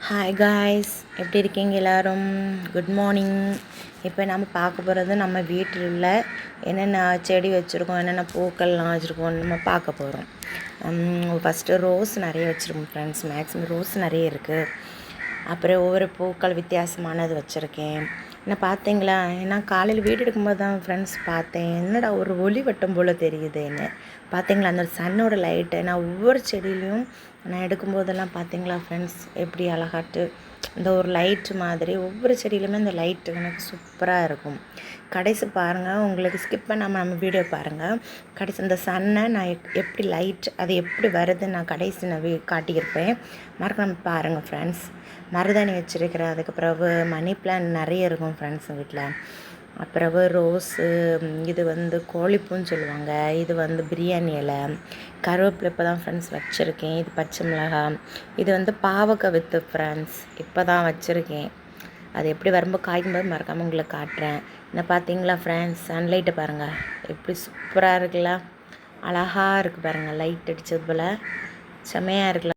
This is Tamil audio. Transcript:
ஹாய் காய்ஸ், எப்படி இருக்கீங்க எல்லோரும்? Good morning. இப்போ நம்ம பார்க்க போகிறது நம்ம வீட்டில் உள்ள என்னென்ன செடி வச்சுருக்கோம், என்னென்ன பூக்கள்லாம் வச்சுருக்கோம் நம்ம பார்க்க போகிறோம். ஃபஸ்ட்டு ரோஸ் நிறைய வச்சுருக்கோம் ஃப்ரெண்ட்ஸ். மேக்ஸிமம் ரோஸ் நிறைய இருக்குது. அப்புறம் ஒவ்வொரு பூக்கள் வித்தியாசமானது வச்சுருக்கேன். என்ன பார்த்தீங்களா? நான் காலையில் வீடு எடுக்கும்போது தான் ஃப்ரெண்ட்ஸ் பார்த்தேன். என்னடா ஒரு ஒளி வட்டம் போல் தெரியுதுன்னு பார்த்தீங்களா? அந்த சன்னோட லைட்டு நான் ஒவ்வொரு செடியிலையும் நான் எடுக்கும்போதெல்லாம் பார்த்தீங்களா ஃப்ரெண்ட்ஸ், எப்படி அழகாட்டு இந்த ஒரு லைட்டு மாதிரி ஒவ்வொரு செடியிலுமே இந்த லைட்டு எனக்கு சூப்பராக இருக்கும். கடைசி பாருங்கள், உங்களுக்கு ஸ்கிப் பண்ணாமல் நம்ம வீடியோ பாருங்கள். கடைசி இந்த சன்னை நான் எப்படி லைட் அது எப்படி வருதுன்னு நான் கடைசி நான் காட்டியிருப்பேன். மறக்காம பாருங்கள் ஃப்ரெண்ட்ஸ். மருதாணி வச்சுருக்கிறேன். அதுக்கு பிறகு மணி பிளான்ட் நிறைய இருக்கும் ஃப்ரெண்ட்ஸ் வீட்டில். அப்புறம் ரோஸு, இது கோழிப்பூன்னு சொல்லுவாங்க, இது பிரியாணி இலை, கருவேப்பிலை இப்போ தான் ஃப்ரெண்ட்ஸ் வச்சுருக்கேன். இது பச்சை மிளகாய், இது பாவக்காய் வித்து ஃப்ரெண்ட்ஸ் இப்போ தான் வச்சுருக்கேன். அது எப்படி வரும்போது காய்க்கும்போது மறக்காமல் உங்களுக்கு காட்டுறேன். என்ன பார்த்தீங்களா ஃப்ரெண்ட்ஸ், சன்லைட்டை பாருங்கள் எப்படி சூப்பராக இருக்குல்ல, அழகாக இருக்குது பாருங்கள். லைட் அடித்தது போல் செம்மையாக இருக்குல்ல.